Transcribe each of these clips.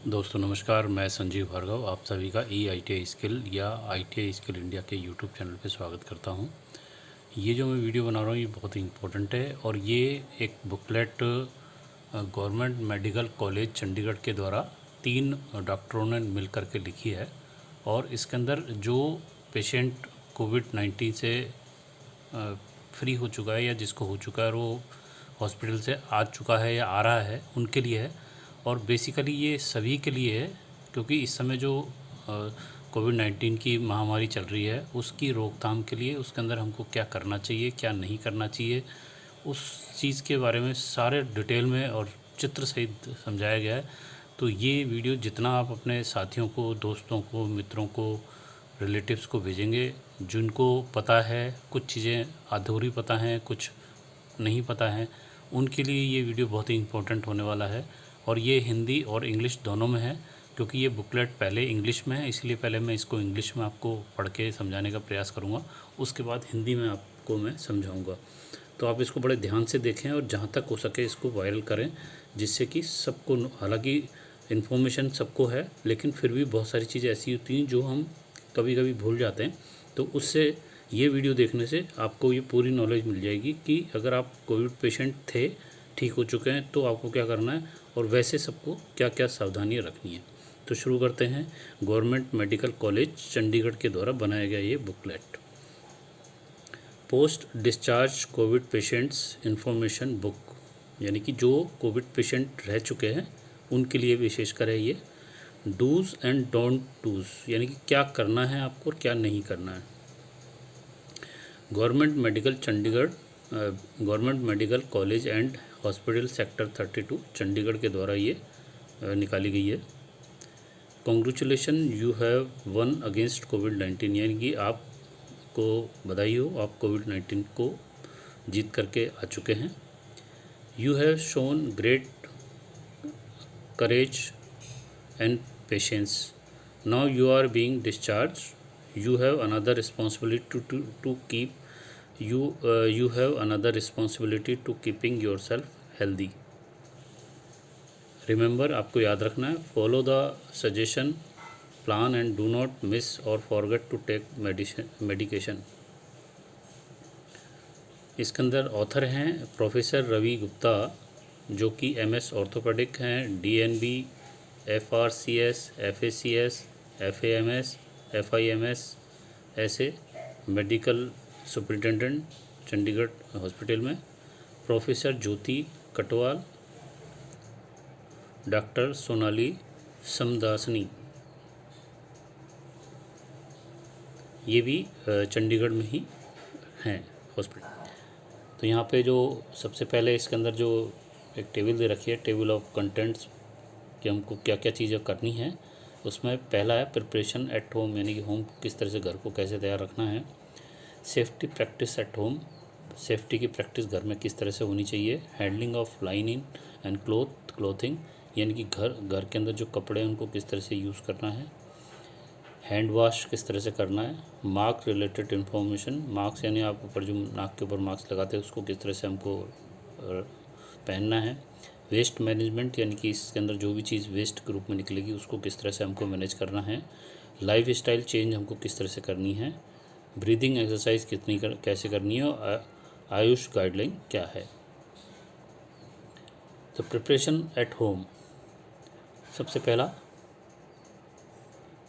दोस्तों नमस्कार, मैं संजीव भार्गव आप सभी का ITI स्किल या ITI स्किल इंडिया के यूट्यूब चैनल पे स्वागत करता हूं। ये जो मैं वीडियो बना रहा हूं ये बहुत ही इम्पोर्टेंट है और ये एक booklet government medical college Chandigarh के द्वारा 3 डॉक्टरों ने मिल कर के लिखी है। और इसके अंदर जो पेशेंट कोविड-19 से फ्री हो चुका है या जिसको हो चुका है और वो हॉस्पिटल से आ चुका है या आ रहा है उनके लिए है। और बेसिकली ये सभी के लिए है क्योंकि इस समय जो कोविड-19 की महामारी चल रही है उसकी रोकथाम के लिए उसके अंदर हमको क्या करना चाहिए क्या नहीं करना चाहिए उस चीज़ के बारे में सारे डिटेल में और चित्र सहित समझाया गया है। तो ये वीडियो जितना आप अपने साथियों को, दोस्तों को, मित्रों को, रिलेटिव्स को भेजेंगे जिनको पता है, कुछ चीज़ें अधूरी पता हैं, कुछ नहीं पता है, उनके लिए ये वीडियो बहुत ही इम्पोर्टेंट होने वाला है। और ये हिंदी और इंग्लिश दोनों में है क्योंकि ये बुकलेट पहले इंग्लिश में है, इसलिए पहले मैं इसको इंग्लिश में आपको पढ़ के समझाने का प्रयास करूँगा, उसके बाद हिंदी में आपको मैं समझाऊँगा। तो आप इसको बड़े ध्यान से देखें और जहाँ तक हो सके इसको वायरल करें जिससे कि सबको, हालांकि इन्फॉर्मेशन सबको है लेकिन फिर भी बहुत सारी चीज़ें ऐसी होती हैं जो हम कभी कभी भूल जाते हैं। तो उससे ये वीडियो देखने से आपको ये पूरी नॉलेज मिल जाएगी कि अगर आप कोविड पेशेंट थे, ठीक हो चुके हैं, तो आपको क्या करना है और वैसे सबको क्या क्या सावधानियाँ रखनी है। तो शुरू करते हैं। गवर्नमेंट मेडिकल कॉलेज चंडीगढ़ के द्वारा बनाया गया ये booklet, post discharge Covid patients information book, यानी कि जो कोविड पेशेंट रह चुके हैं उनके लिए विशेषकर है ये। डूज़ एंड डोंट डूज़, यानी कि क्या करना है आपको और क्या नहीं करना है। Government medical Chandigarh, government medical college and hospital sector 32 Chandigarh के द्वारा ये निकाली गई है। Congratulation, you have won against कोविड-19, यानी कि आपको बधाई हो, आप कोविड-19 को जीत करके आ चुके हैं। You have shown great courage and patience, now you are being discharge, you have another responsibility to keep you have another responsibility to keeping yourself healthy. Remember, आपको याद रखना है, follow the suggestion plan and do not miss or forget to take medication. इसके अंदर author हैं professor Ravi Gupta जो कि MS orthopaedic हैं, DNB, FRCS, FACS, FAMS, FIMS ऐसे मेडिकल सुपरिटेंडेंट चंडीगढ़ हॉस्पिटल में। प्रोफेसर ज्योति कटवाल, डॉक्टर सोनाली समदासनी, ये भी चंडीगढ़ में ही हैं हॉस्पिटल। तो यहाँ पे जो सबसे पहले इसके अंदर जो एक टेबल दे रखी है, टेबल ऑफ कंटेंट्स, कि हमको क्या क्या चीज़ें करनी है, उसमें पहला है प्रिपरेशन एट होम, यानी कि होम किस तरह से, घर को कैसे तैयार रखना है। Safety practice at home, safety की प्रैक्टिस घर में किस तरह से होनी चाहिए। Handling of lining and clothing, यानी कि घर के अंदर जो कपड़े हैं उनको किस तरह से यूज़ करना है। हैंड वॉश किस तरह से करना है। मास्क रिलेटेड इन्फॉर्मेशन, मास्क यानी आप ऊपर जो नाक के ऊपर मास्क लगाते हैं उसको किस तरह से हमको पहनना है। वेस्ट मैनेजमेंट, यानी कि इसके अंदर जो भी चीज़ वेस्ट के रूप में निकलेगी उसको किस तरह से हमको मैनेज करना है। लाइफ स्टाइल चेंज हमको किस तरह से करनी है। ब्रीदिंग एक्सरसाइज कैसे करनी है और आयुष गाइडलाइन क्या है। तो प्रिपरेशन एट होम, सबसे पहला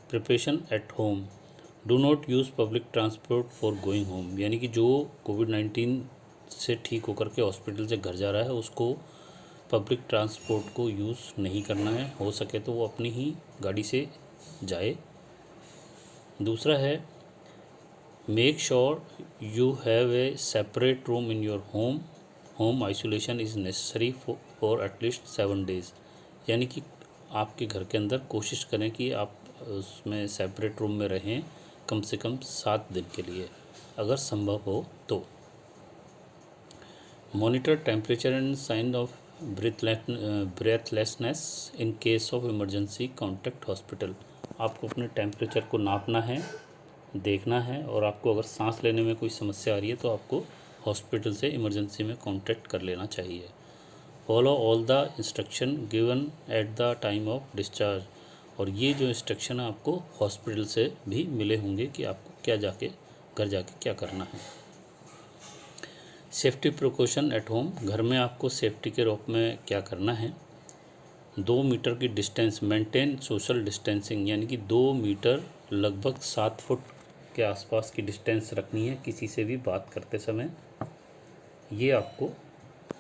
preparation at home, do not use public transport for going home, यानी कि जो कोविड-19 से ठीक होकर के हॉस्पिटल से घर जा रहा है उसको पब्लिक ट्रांसपोर्ट को यूज़ नहीं करना है, हो सके तो वो अपनी ही गाड़ी से जाए। दूसरा है make sure you have a separate room in your home, home isolation is necessary for at least 7 days, यानी कि आपके घर के अंदर कोशिश करें कि आप उसमें सेपरेट रूम में रहें कम से कम 7 दिन के लिए अगर संभव हो तो। Monitor temperature and sign of breathlessness in case of emergency contact hospital, आपको अपने टेम्परेचर को नापना है, देखना है, और आपको अगर सांस लेने में कोई समस्या आ रही है तो आपको हॉस्पिटल से इमरजेंसी में कॉन्टैक्ट कर लेना चाहिए। Follow all the instruction given at the time of discharge. और ये जो इंस्ट्रक्शन आपको हॉस्पिटल से भी मिले होंगे कि आपको क्या जाके घर जाके क्या करना है। सेफ्टी प्रिकॉशन एट होम, घर में आपको सेफ्टी के रूप में क्या करना है। 2 मीटर की डिस्टेंस मेंटेन, सोशल डिस्टेंसिंग यानी कि 2 मीटर लगभग 7 फुट के आसपास की डिस्टेंस रखनी है किसी से भी बात करते समय। ये आपको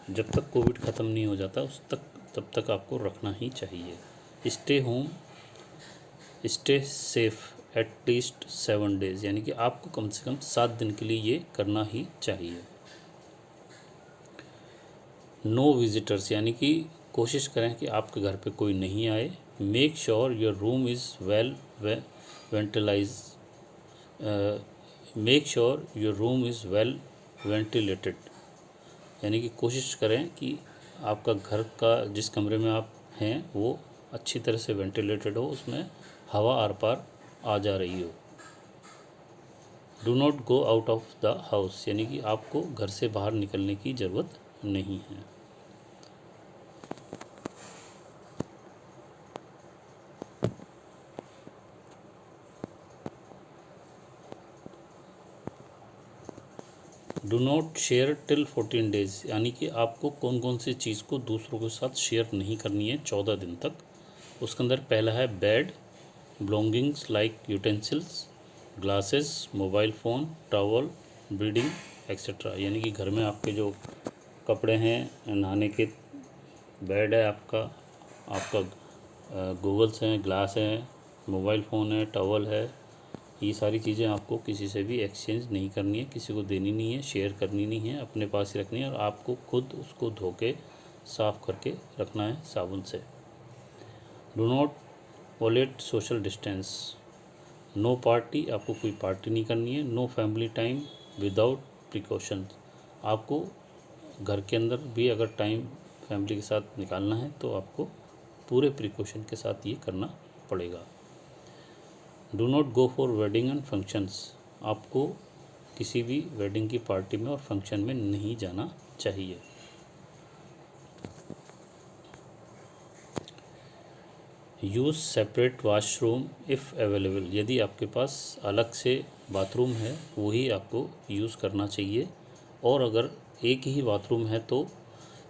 जब तक कोविड ख़त्म नहीं हो जाता तब तक आपको रखना ही चाहिए। Stay home stay safe at least 7 days, यानी कि आपको कम से कम 7 दिन के लिए ये करना ही चाहिए। नो विजिटर्स, यानी कि कोशिश करें कि आपके घर पे कोई नहीं आए। Make sure your room is well ventilate make sure your room is well ventilated, यानी कि कोशिश करें कि आपका घर का जिस कमरे में आप हैं वो अच्छी तरह से वेंटिलेटेड हो, उसमें हवा आर पार आ जा रही हो। Do not go out of the house, यानी कि आपको घर से बाहर निकलने की ज़रूरत नहीं है। Do not share till 14 days, यानी कि आपको कौन कौन सी चीज़ को दूसरों के साथ शेयर नहीं करनी है 14 दिन तक। उसके अंदर पहला है bed, belongings like utensils, glasses, mobile phone, towel, breeding etcetera, यानी कि घर में आपके जो कपड़े हैं, नहाने के, बेड है आपका गूगल्स हैं, ग्लास हैं, मोबाइल फ़ोन है, टॉवल है, ये सारी चीज़ें आपको किसी से भी एक्सचेंज नहीं करनी है, किसी को देनी नहीं है, शेयर करनी नहीं है, अपने पास ही रखनी है और आपको खुद उसको धो के साफ़ करके रखना है साबुन से। Do not violate social distance, no party, आपको कोई पार्टी नहीं करनी है। No family time without precaution, आपको घर के अंदर भी अगर टाइम फैमिली के साथ निकालना है तो आपको पूरे प्रिकॉशन के साथ ये करना पड़ेगा। Do not go for wedding and functions, आपको किसी भी वेडिंग की पार्टी में और फंक्शन में नहीं जाना चाहिए। Use separate washroom if available, यदि आपके पास अलग से बाथरूम है वही आपको यूज़ करना चाहिए। और अगर एक ही बाथरूम है तो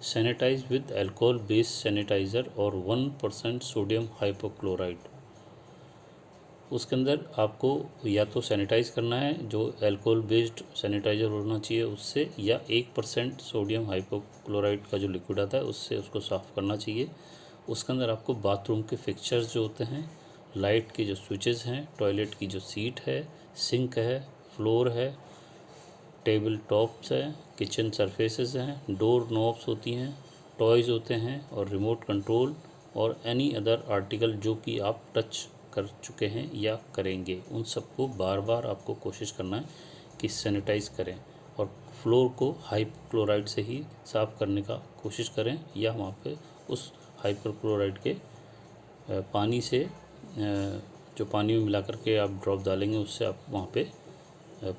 sanitise with alcohol based sanitiser और 1% सोडियम हाइपोक्लोराइड, उसके अंदर आपको या तो सैनिटाइज़ करना है, जो अल्कोहल बेस्ड सैनिटाइज़र होना चाहिए उससे, या 1% सोडियम हाइपोक्लोराइड का जो लिक्विड आता है उससे उसको साफ़ करना चाहिए। उसके अंदर आपको बाथरूम के फिक्सचर्स जो होते हैं, लाइट के जो स्विचेस हैं, टॉयलेट की जो सीट है, सिंक है, फ्लोर है, टेबल टॉप्स है, किचन सरफेसेस हैं, डोर नॉब्स होती हैं, टॉयज़ होते हैं और रिमोट कंट्रोल और एनी अदर आर्टिकल जो कि आप टच कर चुके हैं या करेंगे, उन सबको बार बार आपको कोशिश करना है कि सैनिटाइज़ करें और फ्लोर को हाइपोक्लोराइड से ही साफ़ करने का कोशिश करें, या वहाँ पे उस हाइपोक्लोराइड के पानी से जो पानी में मिला करके आप ड्रॉप डालेंगे उससे आप वहाँ पे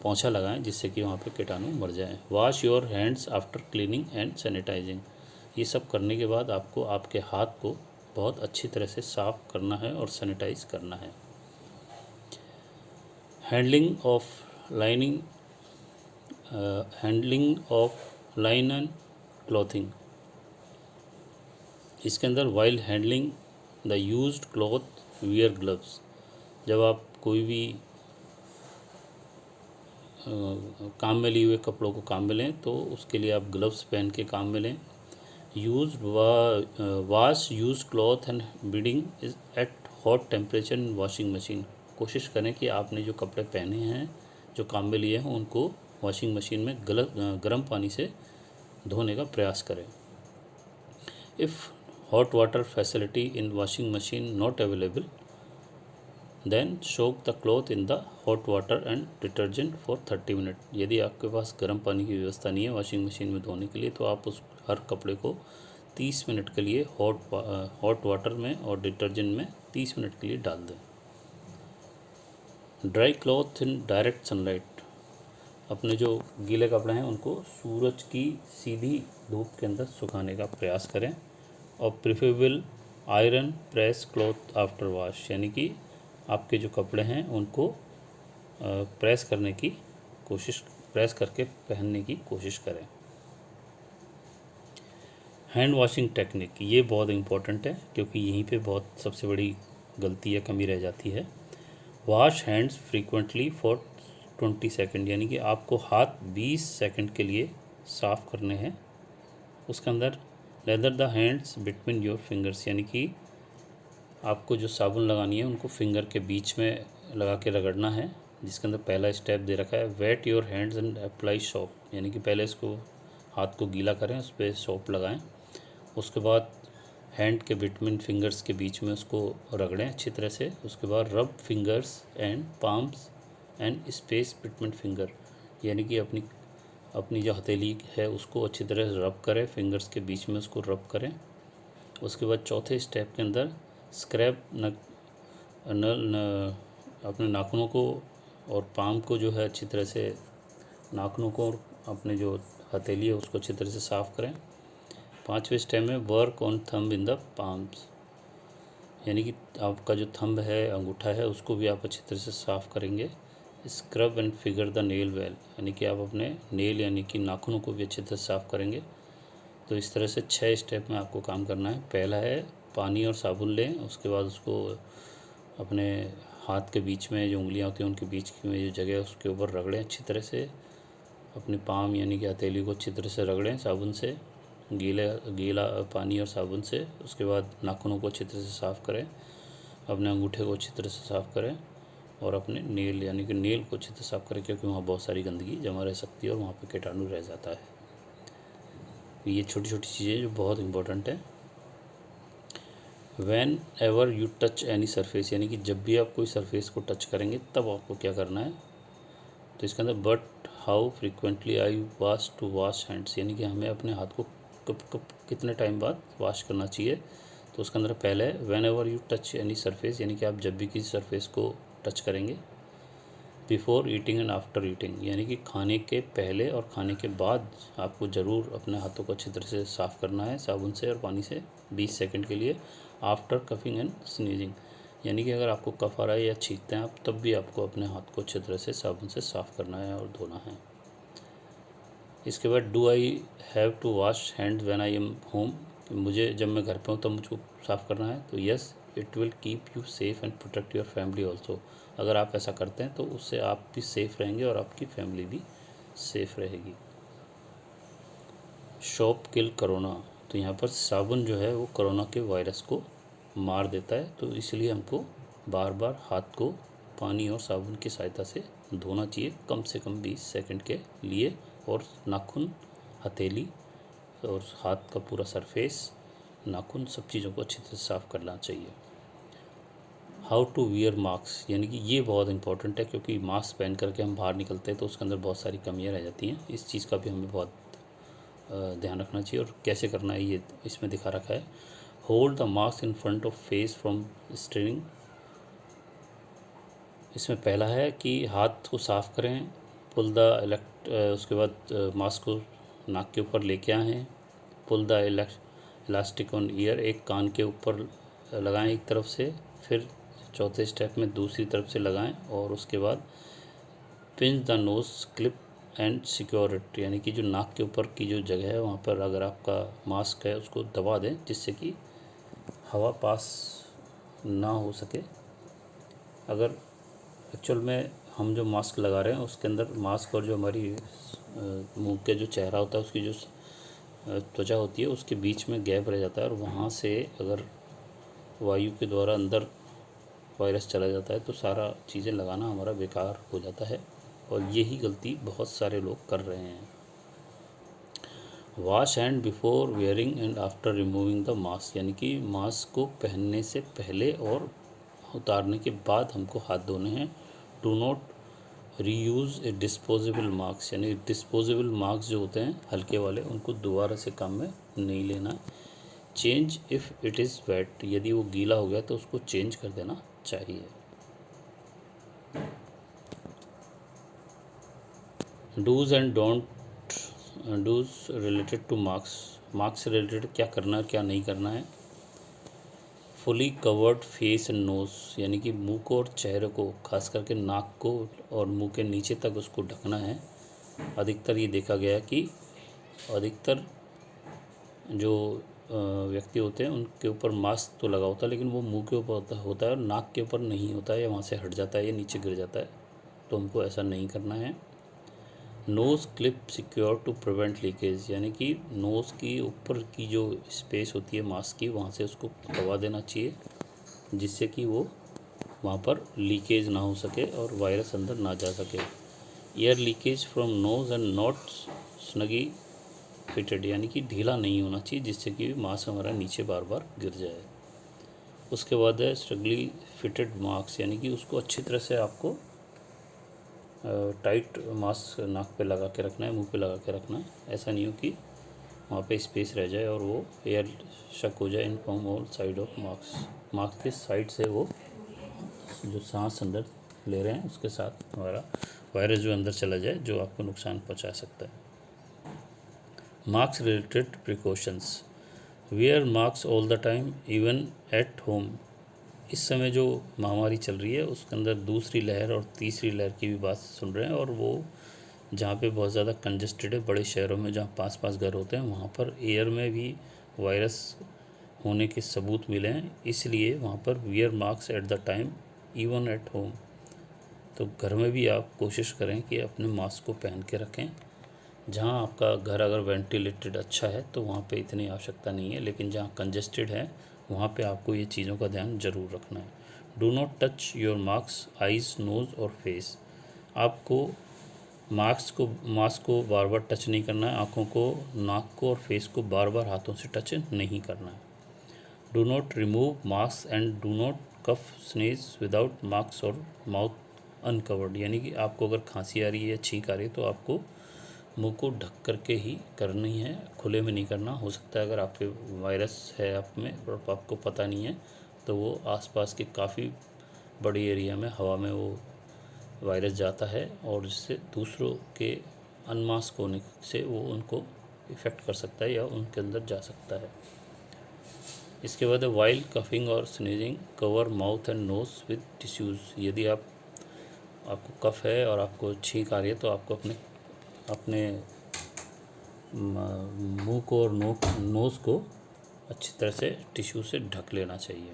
पोंछा लगाएं जिससे कि वहाँ पे कीटाणु मर जाएं। Wash your hands after cleaning and sanitising, ये सब करने के बाद आपको आपके हाथ को बहुत अच्छी तरह से साफ़ करना है और सैनिटाइज करना है। हैंडलिंग ऑफ लाइनन क्लॉथिंग, इसके अंदर while handling the used cloth wear gloves, जब आप कोई भी काम में लिए हुए कपड़ों को काम में लें तो उसके लिए आप ग्लव्स पहन के काम में लें। Wash use cloth and bedding is at hot temperature in washing machine, कोशिश करें कि आपने जो कपड़े पहने हैं जो काम में लिए हैं उनको वॉशिंग मशीन में गर्म पानी से धोने का प्रयास करें। If hot water facility in washing machine not available then soak the cloth in the hot water and detergent for 30 minute, यदि आपके पास गर्म पानी की व्यवस्था नहीं है वॉशिंग मशीन में धोने के लिए तो आप उस हर कपड़े को 30 मिनट के लिए हॉट वाटर में और डिटर्जेंट में 30 मिनट के लिए डाल दें। Dry cloth in direct sunlight, अपने जो गीले कपड़े हैं उनको सूरज की सीधी धूप के अंदर सुखाने का प्रयास करें। और preferable iron press cloth after wash, यानी कि आपके जो कपड़े हैं उनको प्रेस करके पहनने की कोशिश करें। हैंड वॉशिंग टेक्निक, ये बहुत इम्पोर्टेंट है क्योंकि यहीं पे बहुत सबसे बड़ी गलती या कमी रह जाती है। Wash hands frequently for 20 second, यानी कि आपको हाथ 20 सेकेंड के लिए साफ़ करने हैं। उसके अंदर leather the hands between your fingers, यानी कि आपको जो साबुन लगानी है उनको फिंगर के बीच में लगा के रगड़ना है, जिसके अंदर पहला स्टेप दे रखा है wet your hands and apply soap, यानी कि पहले इसको हाथ को गीला करें, उस पर सोप लगाएं। उसके बाद हैंड के बिटवीन फिंगर्स के बीच में उसको रगड़ें अच्छी तरह से। उसके बाद रब fingers and palms and space between finger, यानी कि अपनी जो हथेली है उसको अच्छी तरह से रब करें, फिंगर्स के बीच में उसको रब करें। उसके बाद चौथे स्टेप के अंदर स्क्रैब अपने नाखूनों को और पाम को जो है अच्छी तरह से, नाखूनों को और अपने जो हथेली है उसको अच्छी तरह से साफ़ करें। पाँचवें स्टेप में work on thumb in the palms, यानी कि आपका जो थंब है, अंगूठा है, उसको भी आप अच्छी तरह से साफ़ करेंगे। Scrub and figure the nail well, यानी कि आप अपने नेल यानी कि नाखूनों को भी अच्छी तरह से साफ़ करेंगे। तो इस तरह से 6 स्टेप में आपको काम करना है। पहला है पानी और साबुन लें, उसके बाद उसको अपने हाथ के बीच में जो उंगलियां होती हैं उनके बीच में जो जगह है उसके ऊपर रगड़ें अच्छी तरह से। अपनी पाम यानी कि हथेली को अच्छी तरह से रगड़ें साबुन से, गीला पानी और साबुन से। उसके बाद नाखूनों को अच्छी तरह से साफ़ करें, अपने अंगूठे को अच्छी तरह से साफ़ करें और अपने नेल यानी कि नेल को अच्छी तरह साफ़ करें, क्योंकि वहाँ बहुत सारी गंदगी जमा रह सकती है और वहाँ पे कीटाणु रह जाता है। ये छोटी छोटी चीज़ें जो बहुत इम्पोर्टेंट है। Van ever you touch any surface, यानी कि जब भी आप कोई सरफेस को टच करेंगे तब आपको क्या करना है। तो इसके अंदर but how frequently I wash to wash hands, यानी कि हमें अपने हाथ को कब कितने टाइम बाद वॉश करना चाहिए। तो उसके अंदर पहले है van ever you touch any surface, यानी कि आप जब भी किसी सरफेस को टच करेंगे। Before eating and after eating, यानी कि खाने के पहले और खाने के बाद आपको ज़रूर अपने हाथों को अच्छी तरह से साफ़ करना है साबुन से और पानी से 20 सेकंड के लिए। आफ्टर कफिंग एंड स्नीजिंग, यानी कि अगर आपको कफ आ रहा है या छींकते हैं आप, तब भी आपको अपने हाथ को अच्छी तरह से साबुन से साफ़ करना है और धोना है। इसके बाद do I have to wash hands when I am home, मुझे जब मैं घर पे हूँ तब मुझको साफ़ करना है। तो yes, it will keep you safe and protect your family also, अगर आप ऐसा करते हैं तो उससे आप भी सेफ़ रहेंगे और आपकी फैमिली भी सेफ़ रहेगी। सोप किल कोरोना, तो यहाँ पर साबुन जो है वो कोरोना के वायरस को मार देता है, तो इसलिए हमको बार बार हाथ को पानी और साबुन की सहायता से धोना चाहिए, कम से कम 20 सेकंड के लिए। और नाखून, हथेली और हाथ का पूरा सरफेस, नाखून, सब चीज़ों को अच्छी तरह साफ़ करना चाहिए। हाउ टू वियर मास्क, यानी कि ये बहुत इंपॉर्टेंट है क्योंकि मास्क पहन करके हम बाहर निकलते हैं तो उसके अंदर बहुत सारी कमियां रह जाती हैं। इस चीज़ का भी हमें बहुत ध्यान रखना चाहिए। और कैसे करना है ये इसमें दिखा रखा है। Hold the mask in front of face from straining, इसमें पहला है कि हाथ को साफ़ करें, पुल द उसके बाद मास्क को नाक के ऊपर लेके आएँ, pull the elastic on ear, एक कान के ऊपर लगाएं एक तरफ से, फिर चौथे स्टेप में दूसरी तरफ से लगाएं और उसके बाद pinch the nose clip and secure it, यानी कि जो नाक के ऊपर की जो जगह है वहाँ पर अगर आपका मास्क है उसको दबा दें जिससे कि हवा पास ना हो सके। अगर एक्चुअल में हम जो मास्क लगा रहे हैं उसके अंदर मास्क और जो हमारी मुंह के जो चेहरा होता है उसकी जो त्वचा होती है उसके बीच में गैप रह जाता है और वहाँ से अगर वायु के द्वारा अंदर वायरस चला जाता है तो सारा चीज़ें लगाना हमारा बेकार हो जाता है और यही गलती बहुत सारे लोग कर रहे हैं। Wash hand before wearing and after removing the mask, यानी कि मास्क को पहनने से पहले और उतारने के बाद हमको हाथ धोने हैं। Do not reuse A disposable mask, यानी डिस्पोजेबल मास्क जो होते हैं हल्के वाले उनको दोबारा से काम में नहीं लेना है। Change if it is wet, यदि वो गीला हो गया तो उसको चेंज कर देना चाहिए। Dos and don't dos related to masks, masks से रिलेटेड क्या करना है क्या नहीं करना है। Fully covered face and nose, यानी कि मुंह को और चेहरे को, खास करके नाक को और मुंह के नीचे तक उसको ढकना है। अधिकतर ये देखा गया कि अधिकतर जो व्यक्ति होते हैं उनके ऊपर मास्क तो लगा होता है, लेकिन वो मुंह के ऊपर होता है और नाक के ऊपर नहीं होता है, या वहाँ से हट जाता है या नीचे गिर जाता है, तो हमको ऐसा नहीं करना है। Nose clip secure to prevent leakage, यानी कि नोज़ की ऊपर की जो स्पेस होती है मास्क की, वहाँ से उसको हवा देना चाहिए, जिससे कि वो वहाँ पर लीकेज ना हो सके और वायरस अंदर ना जा सके। Air leakage from nose and not snuggly fitted, यानी कि ढीला नहीं होना चाहिए, जिससे कि मास्क हमारा नीचे बार बार गिर जाए। उसके बाद है स्ट्रगली फिटेड मास्क, यानी कि उसको अच्छी तरह से आपको टाइट मास्क नाक पे लगा के रखना है, मुंह पे लगा के रखना है। ऐसा नहीं हो कि वहाँ पे स्पेस रह जाए और वो एयर शक हो जाए in from all side of mask, mask के साइड से वो जो सांस अंदर ले रहे हैं उसके साथ हमारा वायरस जो अंदर चला जाए, जो आपको नुकसान पहुँचा सकता है। Mask related precautions, wear mask all the time even at home. इस समय जो महामारी चल रही है उसके अंदर दूसरी लहर और तीसरी लहर की भी बात सुन रहे हैं, और वो जहाँ पे बहुत ज़्यादा कंजेस्टेड है, बड़े शहरों में जहाँ पास पास घर होते हैं, वहाँ पर एयर में भी वायरस होने के सबूत मिले हैं, इसलिए वहाँ पर wear mask at the time even at home. तो घर में भी आप कोशिश करें कि अपने मास्क को पहन के रखें। जहाँ आपका घर अगर वेंटिलेटेड अच्छा है तो वहाँ पे इतनी आवश्यकता नहीं है, लेकिन जहाँ कंजेस्टेड है वहाँ पे आपको ये चीज़ों का ध्यान ज़रूर रखना है। Do not touch your mask, eyes, nose और फेस। आपको मास्क को बार बार टच नहीं करना है, आँखों को, नाक को और फेस को बार बार हाथों से टच नहीं करना है। Do not remove mask and do not cough sneeze without mask और माउथ अनकवर्ड, यानी कि आपको अगर खांसी आ रही है या छींक आ रही है तो आपको मुंह को ढक करके ही करनी है, खुले में नहीं करना। हो सकता है अगर आपके वायरस है आप में और आपको पता नहीं है तो वो आसपास के काफ़ी बड़ी एरिया में हवा में वो वायरस जाता है और जिससे दूसरों के अनमास्क होने से वो उनको इफ़ेक्ट कर सकता है या उनके अंदर जा सकता है। इसके बाद वाइल कफिंग और sneezing, cover mouth and nose with tissues. यदि आपको कफ है और आपको छींक आ रही है तो आपको अपने मुंह को और नोज़ को अच्छी तरह से टिश्यू से ढक लेना चाहिए।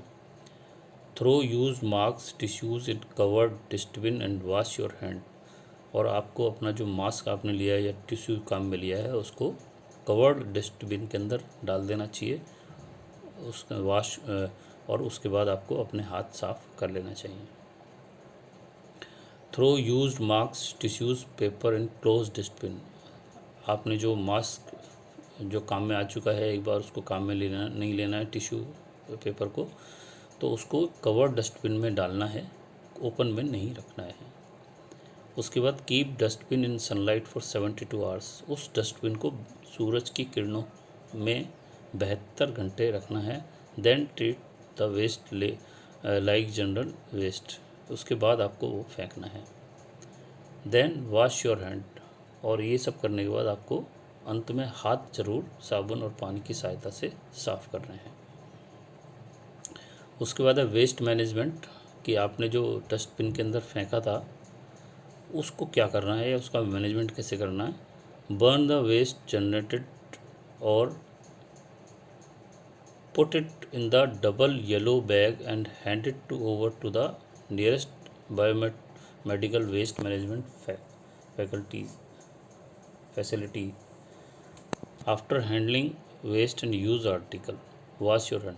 Throw use mask tissues in covered dustbin and wash your hand. और आपको अपना जो मास्क आपने लिया है या टिश्यू काम में लिया है उसको कवर्ड डस्टबिन के अंदर डाल देना चाहिए, उसका वॉश और उसके बाद आपको अपने हाथ साफ कर लेना चाहिए। Throw used mask tissues paper in close dustbin. आपने जो मास्क जो काम में आ चुका है एक बार उसको काम में नहीं लेना है टिश्यू पेपर को, तो उसको कवर्ड डस्टबिन में डालना है, ओपन में नहीं रखना है। उसके बाद keep dustbin in sunlight for 72 hours. उस डस्टबिन को सूरज की किरणों में 72 घंटे रखना है। Then treat the waste like general waste. उसके बाद आपको वो फेंकना है। Then wash your hand. और ये सब करने के बाद आपको अंत में हाथ जरूर साबुन और पानी की सहायता से साफ़ करने हैं। उसके बाद है वेस्ट मैनेजमेंट, कि आपने जो डस्टबिन के अंदर फेंका था उसको क्या करना है या उसका मैनेजमेंट कैसे करना है। बर्न द वेस्ट जनरेटेड और put it in the double yellow bag and hand it to over to the nearest biomedical waste management facility. After handling waste and use article wash your hand.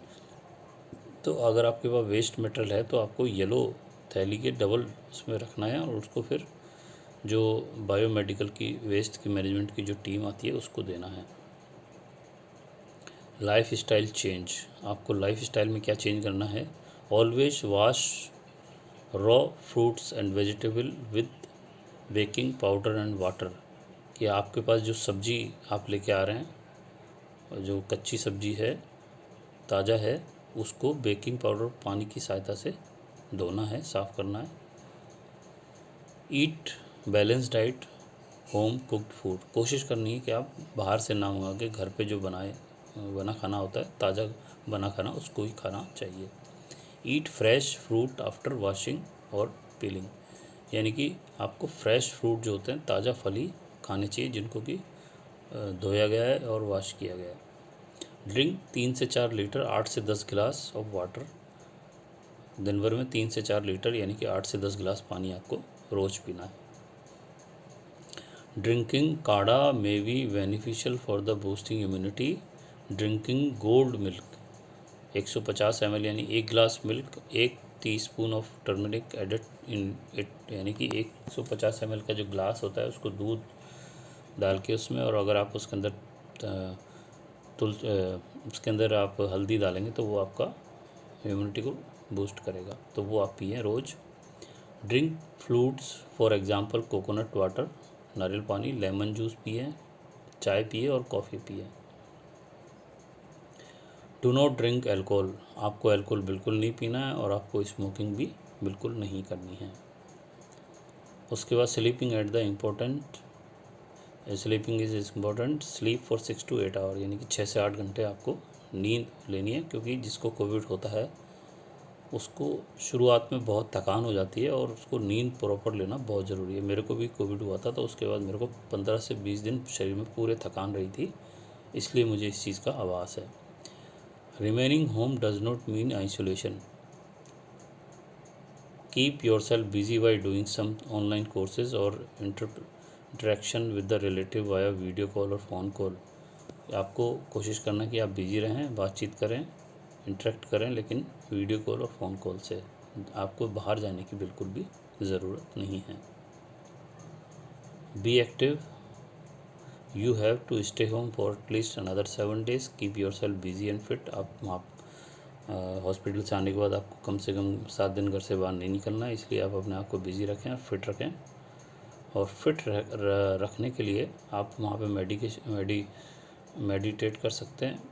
तो अगर आपके पास waste material है तो आपको yellow थैली के double उसमें रखना है और उसको फिर जो बायोमेडिकल की वेस्ट की मैनेजमेंट की जो टीम आती है उसको देना है। लाइफ स्टाइल चेंज, आपको लाइफ स्टाइल में क्या चेंज करना है। Always wash raw fruits and vegetable with baking powder and water, कि आपके पास जो सब्जी आप लेके आ रहे हैं, जो कच्ची सब्जी है ताज़ा है, उसको बेकिंग पाउडर पानी की सहायता से धोना है, साफ़ करना है। Eat balance diet, home cooked food, कोशिश करनी है कि आप बाहर से ना मंगा के घर पे जो बना खाना होता है, ताज़ा बना खाना, उसको ही खाना चाहिए। ईट फ्रेश फ्रूट आफ्टर वॉशिंग और पीलिंग, यानी कि आपको फ्रेश फ्रूट जो होते हैं, ताज़ा फल ही खाने चाहिए जिनको कि धोया गया है और वॉश किया गया है। ड्रिंक 3 से 4 लीटर 8 से 10 गिलास ऑफ वाटर, दिन भर में 3 से 4 लीटर यानी कि 8 से 10 गिलास पानी आपको रोज़ पीना है। Drinking kadha may be beneficial for the boosting immunity. Drinking gold milk 150 ml यानी 1 गिलास milk, 1 teaspoon of turmeric added in it, यानी कि 150 ml का जो ग्लास होता है उसको दूध डाल के उसमें, और अगर आप उसके अंदर आप हल्दी डालेंगे तो वो आपका इम्यूनिटी को बूस्ट करेगा, तो वो आप पिएं रोज़। Drink fruits for example coconut water, नारियल पानी, लेमन जूस पिए, चाय पिए और कॉफ़ी पिए। डू नॉट ड्रिंक एल्कोहल, आपको एल्कोहल बिल्कुल नहीं पीना है और आपको स्मोकिंग भी बिल्कुल नहीं करनी है। उसके बाद sleeping at the important, sleeping is important, sleep for 6 to 8 hour, यानी कि 6 से 8 घंटे आपको नींद लेनी है, क्योंकि जिसको कोविड होता है उसको शुरुआत में बहुत थकान हो जाती है और उसको नींद प्रॉपर लेना बहुत ज़रूरी है। मेरे को भी कोविड हुआ था, तो उसके बाद मेरे को 15 से 20 दिन शरीर में पूरे थकान रही थी, इसलिए मुझे इस चीज़ का आभास है। Remaining home does not mean isolation, keep yourself busy by doing some online courses और interaction with the relative via video call और फ़ोन कॉल। आपको कोशिश करना कि आप बिजी रहें, बातचीत करें, इंटरेक्ट करें, लेकिन वीडियो कॉल और फ़ोन कॉल से आपको बाहर जाने की बिल्कुल भी ज़रूरत नहीं है। Be active, you have to stay home for at least another 7 days, keep yourself busy and fit. आप हॉस्पिटल से आने के बाद आपको कम से कम 7 दिन घर से बाहर नहीं निकलना है, इसलिए आप अपने आप को बिज़ी रखें और फिट रखें। और फिट रखने के लिए आप वहाँ पे मेडिटेट कर सकते हैं,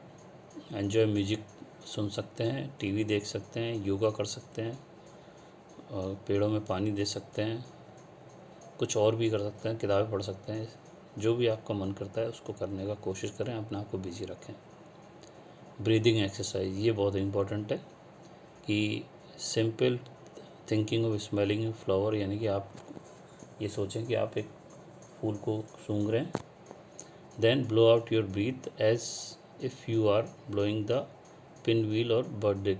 एन्जॉय म्यूजिक सुन सकते हैं, टीवी देख सकते हैं, योगा कर सकते हैं, और पेड़ों में पानी दे सकते हैं, कुछ और भी कर सकते हैं, किताबें पढ़ सकते हैं, जो भी आपका मन करता है उसको करने का कोशिश करें, अपने आप को बिजी रखें। ब्रीदिंग एक्सरसाइज, ये बहुत इम्पोर्टेंट है कि simple thinking of smelling flower, यानी कि आप ये सोचें कि आप एक फूल को सूंघ रहे हैं, then blow out your breath as if you are blowing the pinwheel और बर्थडे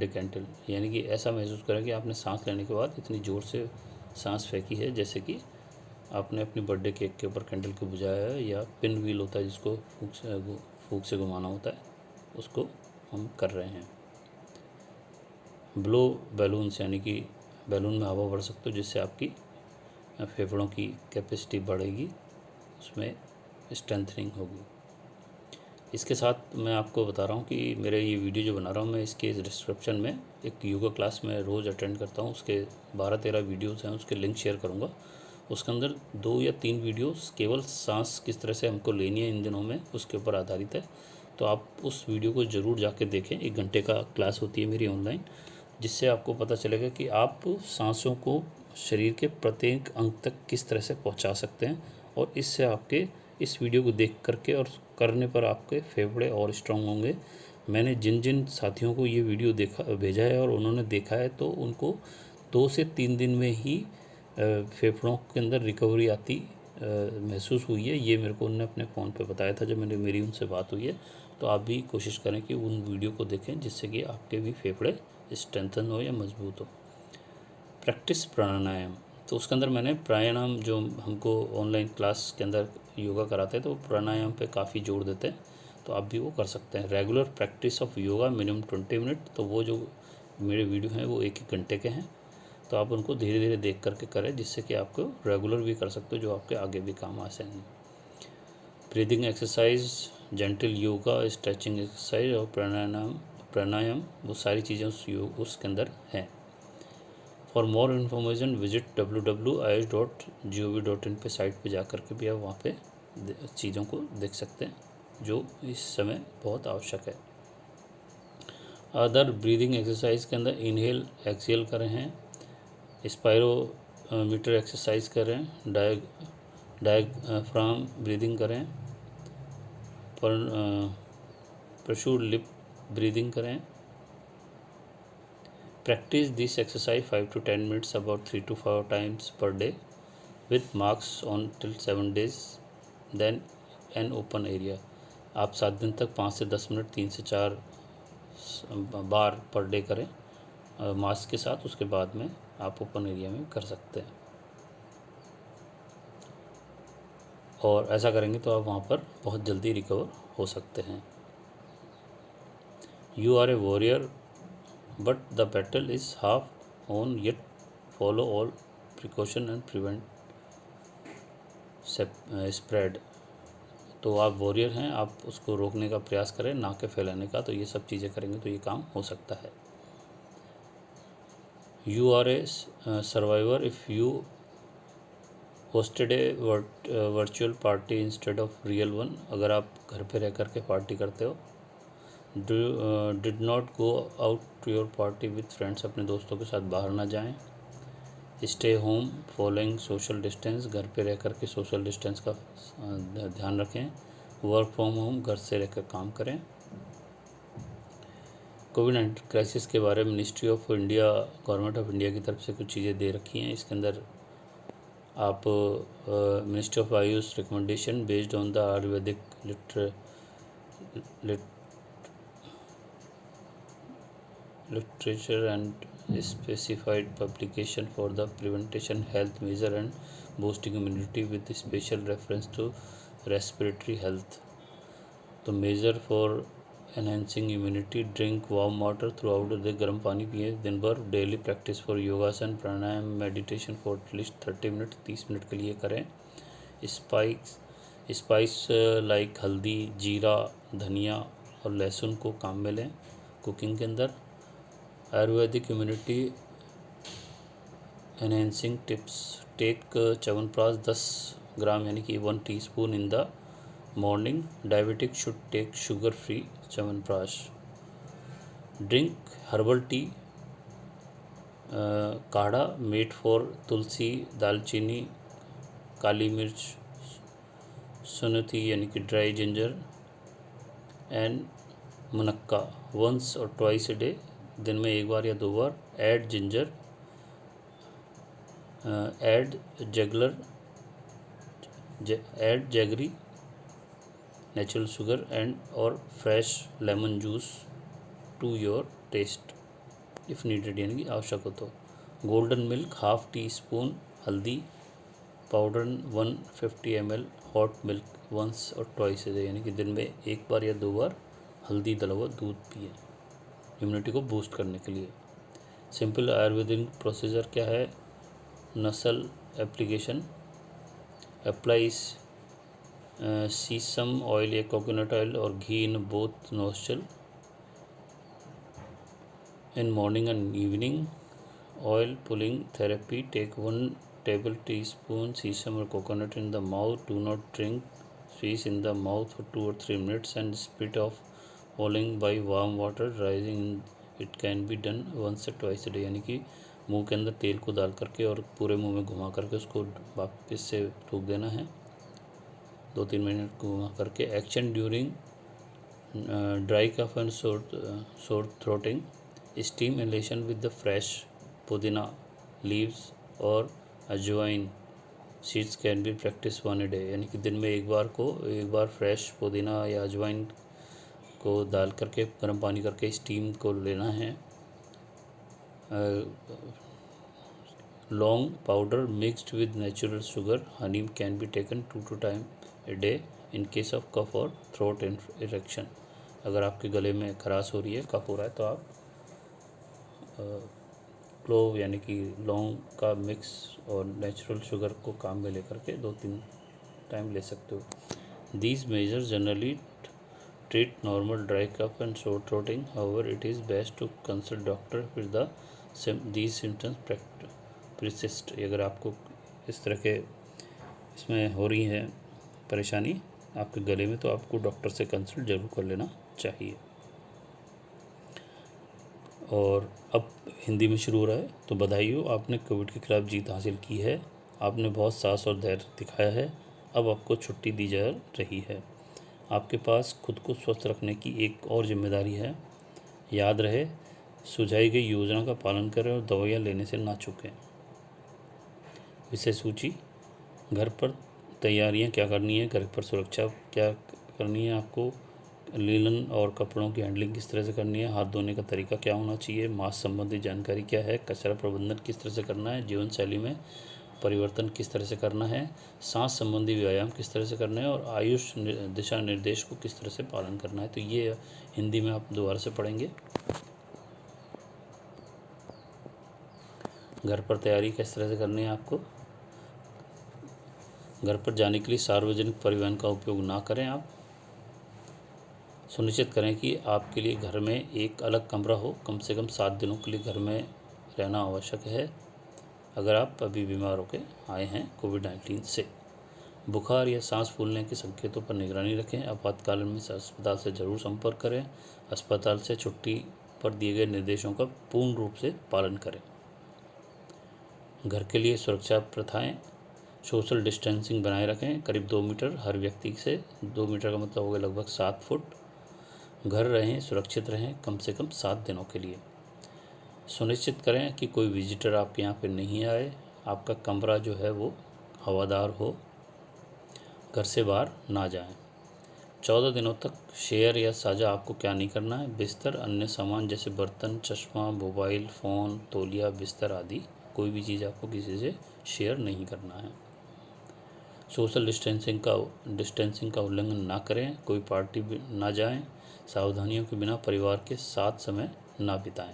कैंडल, यानी कि ऐसा महसूस करें कि आपने सांस लेने के बाद इतनी ज़ोर से सांस फेंकी है जैसे कि आपने अपनी बर्थडे केक के ऊपर कैंडल को बुझाया है, या पिन व्हील होता है जिसको फूंक से घुमाना होता है, उसको हम कर रहे हैं। ब्लो बैलून्स, यानी कि बैलून में हवा भर सकते हो जिससे आपकी फेफड़ों की कैपेसिटी बढ़ेगी, उसमें स्ट्रेंथनिंग होगी। इसके साथ मैं आपको बता रहा हूँ कि मेरे ये वीडियो जो बना रहा हूँ मैं, इसके डिस्क्रिप्शन में एक योगा क्लास में रोज़ अटेंड करता हूँ, उसके 12-13 वीडियोज़ हैं, उसके लिंक शेयर करूँगा। उसके अंदर 2 या 3 वीडियोस केवल सांस किस तरह से हमको लेनी है इन दिनों में, उसके ऊपर आधारित है, तो आप उस वीडियो को ज़रूर जाके देखें। 1 घंटे का क्लास होती है मेरी ऑनलाइन, जिससे आपको पता चलेगा कि आप सांसों को शरीर के प्रत्येक अंग तक किस तरह से पहुंचा सकते हैं, और इससे आपके इस वीडियो को देख करके और करने पर आपके फेफड़े और स्ट्रांग होंगे। मैंने जिन जिन साथियों को ये वीडियो भेजा है और उन्होंने देखा है, तो उनको 2 से 3 दिन में ही फेफड़ों के अंदर रिकवरी आती महसूस हुई है। ये मेरे को उन्होंने अपने फ़ोन पे बताया था जब मेरी उनसे बात हुई है। तो आप भी कोशिश करें कि उन वीडियो को देखें, जिससे कि आपके भी फेफड़े स्ट्रेंथन हो या मजबूत हो। प्रैक्टिस प्राणायाम, तो उसके अंदर मैंने प्राणायाम जो हमको ऑनलाइन क्लास के अंदर योगा कराते हैं, तो प्राणायाम पे काफ़ी जोर देते हैं, तो आप भी वो कर सकते हैं। Regular practice of yoga minimum 20 minute, तो वो जो मेरे वीडियो हैं वो 1-1 घंटे के हैं, तो आप उनको धीरे धीरे देख करके करें, जिससे कि आपको रेगुलर भी कर सकते हो, जो आपके आगे भी काम आ सकें। Breathing exercise, gentle yoga, stretching exercise और प्राणायाम वो सारी चीज़ें उसके अंदर हैं। For more information visit www.ayush.gov.in पे साइट पे जा कर के भी आप वहाँ पे चीज़ों को देख सकते हैं, जो इस समय बहुत आवश्यक है। अदर ब्रीदिंग एक्सरसाइज के अंदर इनहेल एक्सहेल करें हैं, स्पायरोमीटर एक्सरसाइज करें, डायफ्राम ब्रीदिंग करें, परशूड लिप ब्रीदिंग करें। Practice this exercise 5 to 10 minutes about 3 to 4 times per day with marks on till 7 days then an open area। आप 7 दिन तक 5 से 10 मिनट 3 से 4 बार पर डे करें मास्क के साथ, उसके बाद में आप ओपन एरिया में कर सकते हैं। और ऐसा करेंगे तो आप वहाँ पर बहुत जल्दी रिकवर हो सकते हैं। You are a warrior but the battle is half on, yet follow all precaution and prevent spread. तो आप वॉरियर हैं, आप उसको रोकने का प्रयास करें, ना के फैलाने का। तो ये सब चीज़ें करेंगे तो ये काम हो सकता है। You are a survivor if you hosted a virtual party instead of real one. अगर आप घर पे रह कर के पार्टी करते हो। Did not go out to your party with friends. अपने दोस्तों के साथ बाहर ना जाएं। Stay home following social distance. घर पे रह कर के सोशल डिस्टेंस का ध्यान रखें। वर्क फ्रॉम होम, घर से रहकर काम करें। कोविड-19 क्राइसिस के बारे में ministry of India, government of India की तरफ से कुछ चीज़ें दे रखी हैं। इसके अंदर आप ministry of Ayush recommendation based on the Ayurvedic literature and specified publication for the prevention health measure and boosting immunity with special reference to respiratory health। तो measure for enhancing immunity, drink warm water throughout the day. गर्म पानी पिए दिन भर। Daily practice for yogasana, pranayama, meditation for at least 30 minute, 30 minute के लिए करें। Spice like हल्दी, जीरा, धनिया और लहसुन को काम में लें कुकिंग के अंदर। Ayurvedic immunity enhancing tips, take chyawanprash 10 gram यानी कि 1 teaspoon in the morning. Diabetic should take sugar free chyawanprash. Drink herbal tea, kadha made for tulsi, dalchini, kali mirch, sunthi यानी कि dry ginger and munakka once or twice a day. दिन में एक बार या 2 बार। Add ginger, add jaggery, natural sugar and or fresh lemon juice to your taste if needed, यानी कि आवश्यक हो तो। Golden milk half teaspoon, haldi powder 150 ml, hot milk once or twice a day, यानी कि दिन में 1 बार या 2 बार हल्दी डला हुआ दूध पिए इम्यूनिटी को बूस्ट करने के लिए। सिंपल आयुर्वेदिक प्रोसीजर क्या है? Nasal application, apply sesame oil या coconut oil or ghee in both nostril in morning and evening. Oil pulling therapy, take 1 table teaspoon sesame or coconut in the mouth, do not drink swish in the mouth for 2 or 3 minutes and spit off following by warm water rinsing. It can be done once or twice a day, यानी कि मुंह के अंदर तेल को डाल करके और पूरे मुंह में घुमा करके उसको वापस से थूक देना है 2-3 मिनट घुमा करके। Action during dry cough and sore throating, steam inhalation with the fresh pudina leaves or ajwain seeds can be practice 1 a day, यानी कि दिन में एक बार फ्रेश पुदीना या अजवाइन को डाल करके गर्म पानी करके स्टीम को लेना है। Laung powder mixed with natural sugar honey can be taken 2 times a day in case of cough or throat infection. अगर आपके गले में खराश हो रही है, कफ हो रहा है, तो आप क्लोव यानी कि लौंग का मिक्स और नेचुरल शुगर को काम में लेकर के 2-3 टाइम ले सकते हो। These measures generally treat normal dry cough and sore throating, however it is best to consult doctor if these symptoms persist। अगर आपको इस तरह के इसमें हो रही है परेशानी आपके गले में, तो आपको डॉक्टर से कंसल्ट जरूर कर लेना चाहिए। और अब हिंदी में शुरू हो रहा है, तो बधाई हो, आपने कोविड के खिलाफ जीत हासिल की है। आपने बहुत साहस और धैर्य दिखाया है। अब आपको छुट्टी दी जा रही है। आपके पास खुद को स्वस्थ रखने की एक और जिम्मेदारी है। याद रहे, सुझाई गई योजना का पालन करें और दवाइयाँ लेने से ना चूकें। विषय सूची: घर पर तैयारियां क्या करनी है, घर पर सुरक्षा क्या करनी है आपको, लीलन और कपड़ों की हैंडलिंग किस तरह से करनी है, हाथ धोने का तरीका क्या होना चाहिए, मास्क संबंधी जानकारी क्या है, कचरा प्रबंधन किस तरह से करना है, जीवन शैली में परिवर्तन किस तरह से करना है, सांस संबंधी व्यायाम किस तरह से करना है और आयुष दिशा निर्देश को किस तरह से पालन करना है। तो ये हिंदी में आप दोबारा से पढ़ेंगे। घर पर तैयारी किस तरह से करनी है आपको। घर पर जाने के लिए सार्वजनिक परिवहन का उपयोग ना करें। आप सुनिश्चित करें कि आपके लिए घर में एक अलग कमरा हो। कम से कम 7 दिनों के लिए घर में रहना आवश्यक है अगर आप अभी बीमार होकर आए हैं कोविड-19 से। बुखार या सांस फूलने के संकेतों पर निगरानी रखें। आपातकाल में अस्पताल से ज़रूर संपर्क करें। अस्पताल से छुट्टी पर दिए गए निर्देशों का पूर्ण रूप से पालन करें। घर के लिए सुरक्षा प्रथाएं: सोशल डिस्टेंसिंग बनाए रखें, करीब 2 मीटर हर व्यक्ति से। 2 मीटर का मतलब हो गया लगभग 7 फुट। घर रहें, सुरक्षित रहें कम से कम 7 दिनों के लिए। सुनिश्चित करें कि कोई विजिटर आपके यहाँ पे नहीं आए। आपका कमरा जो है वो हवादार हो। घर से बाहर ना जाएं। 14 दिनों तक शेयर या साझा आपको क्या नहीं करना है। बिस्तर, अन्य सामान जैसे बर्तन, चश्मा, मोबाइल फ़ोन, तौलिया, बिस्तर आदि कोई भी चीज़ आपको किसी से शेयर नहीं करना है। सोशल डिस्टेंसिंग का उल्लंघन ना करें। कोई पार्टी ना जाएं। सावधानियों के बिना परिवार के साथ समय ना बिताएं।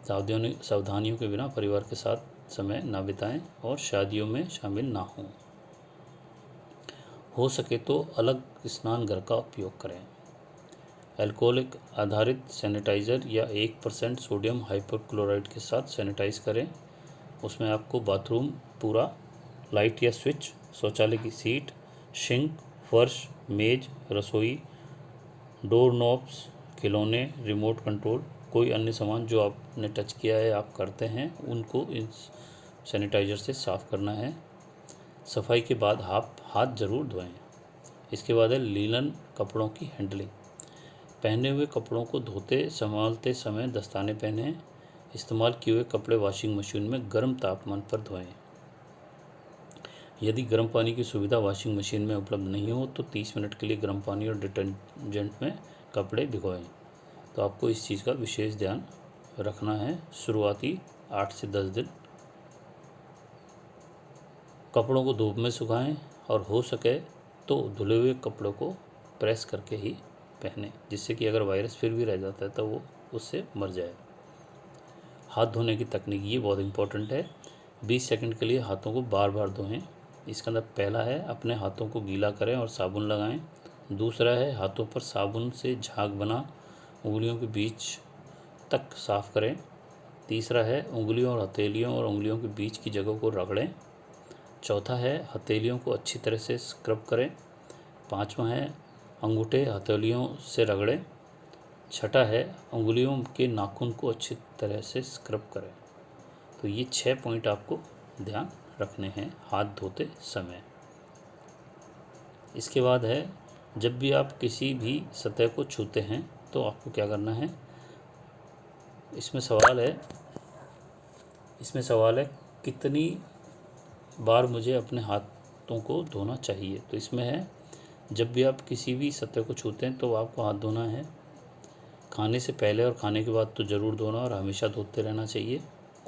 सावधानियों के बिना परिवार के साथ समय ना बिताएं और शादियों में शामिल ना हों। हो सके तो अलग स्नानघर का उपयोग करें। अल्कोहलिक आधारित सैनिटाइज़र या 1% सोडियम हाइपोक्लोराइड के साथ सैनिटाइज करें। उसमें आपको बाथरूम पूरा, लाइट या स्विच, शौचालय की सीट, सिंक, फर्श, मेज, रसोई, डोर नॉब्स, खिलौने, रिमोट कंट्रोल, कोई अन्य सामान जो आपने टच किया है, आप करते हैं, उनको इस सैनिटाइज़र से साफ़ करना है। सफाई के बाद हाथ ज़रूर धोएं। इसके बाद है लीलन कपड़ों की हैंडलिंग। पहने हुए कपड़ों को धोते संभालते समय दस्ताने पहनें। इस्तेमाल किए हुए कपड़े वॉशिंग मशीन में गर्म तापमान पर धोएं। यदि गर्म पानी की सुविधा वॉशिंग मशीन में उपलब्ध नहीं हो तो 30 मिनट के लिए गर्म पानी और डिटर्जेंट में कपड़े भिगोएं। तो आपको इस चीज़ का विशेष ध्यान रखना है। शुरुआती 8 से 10 दिन कपड़ों को धूप में सुखाएं और हो सके तो धुले हुए कपड़ों को प्रेस करके ही पहने, जिससे कि अगर वायरस फिर भी रह जाता है तो वो उससे मर जाए। हाथ धोने की तकनीक ये बहुत इंपॉर्टेंट है। 20 सेकंड के लिए हाथों को बार बार धोएं। इसके अंदर पहला है अपने हाथों को गीला करें और साबुन लगाएं। दूसरा है हाथों पर साबुन से झाग बना उंगलियों के बीच तक साफ़ करें। तीसरा है उंगलियों और हथेलियों और उंगलियों के बीच की जगह को रगड़ें। चौथा है हथेलियों को अच्छी तरह से स्क्रब करें। पाँचवा है अंगूठे हथेलियों से रगड़ें। छठा है उंगलियों के नाखून को अच्छी तरह से स्क्रब करें। तो ये 6 पॉइंट आपको ध्यान रखने हैं हाथ धोते समय। इसके बाद है जब भी आप किसी भी सतह को छूते हैं तो आपको क्या करना है। इसमें सवाल है कितनी बार मुझे अपने हाथों को धोना चाहिए। तो इसमें है जब भी आप किसी भी सतह को छूते हैं तो आपको हाथ धोना है। खाने से पहले और खाने के बाद तो ज़रूर धोना और हमेशा धोते रहना चाहिए,